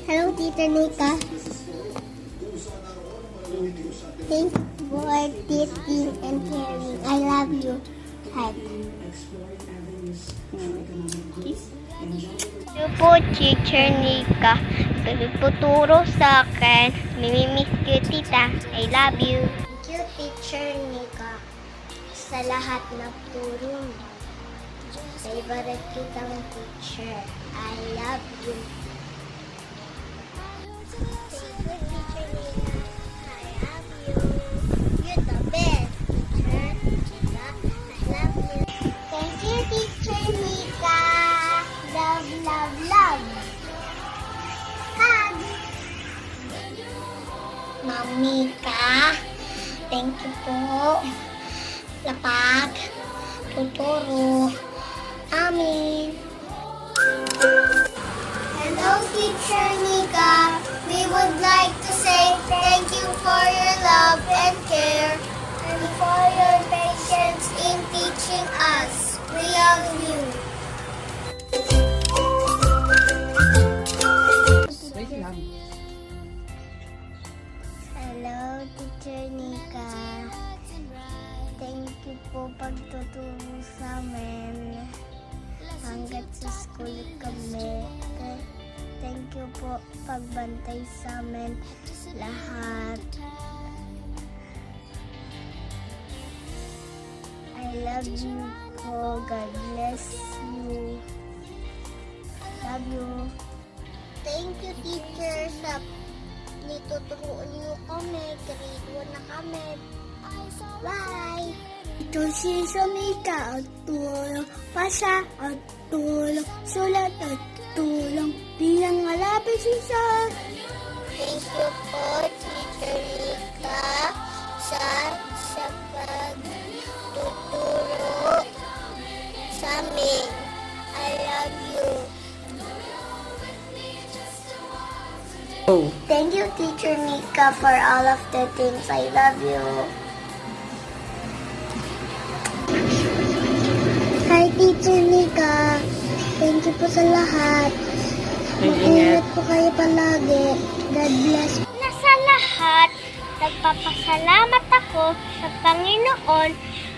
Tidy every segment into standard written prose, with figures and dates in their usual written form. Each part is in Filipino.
Hello, Teacher Nika. Thank you for teaching and caring. I love you. Heart. Ito po, Teacher Nika. Tuturo sa akin. Mimimiss ko, Tita. I love you. Thank you, Teacher Nika, sa lahat ng turo mo. Favorite kitang teacher. I love you. Mika, thank you po. Lapag, tuturo. Amin. Hello, Teacher Nika. We would like to say thank you for your love and care and for your patience in teaching us. We love you. Hello, Teacher Nika. Thank you po pagtuturo sa amin hanggat sa school kami. Thank you po pagbantay sa amin lahat. I love you po. God bless you. Love you. Thank you, teacher, sa nituturuan niyo kami. Grade 1 na kami. Bye! Ito si Samika at tulong pasa at tulong sulat at tulong bilang alapis isa. Thank you po, Teacher Nika, sa pagtuturo sa amin. I love you. Thank you, Teacher Nika, for all of the things. I love you. Hi, Teacher Nika. Thank you po sa lahat. Mag-ingat po kayo palagi. God bless. Sa lahat, nagpapasalamat ako sa Panginoon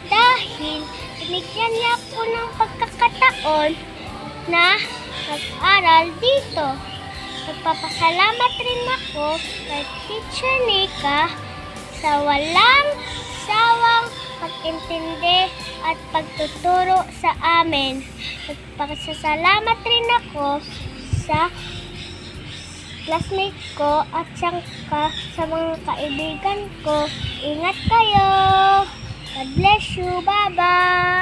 dahil binigyan niya ako ng pagkakataon na mag-aral dito. Nagpapasalamat rin ako kay Teacher Nika sa walang sawang pag-intindi at pagtuturo sa amin. Nagpapasalamat rin ako sa classmate ko at sa mga kaibigan ko. Ingat kayo! God bless you! Bye-bye!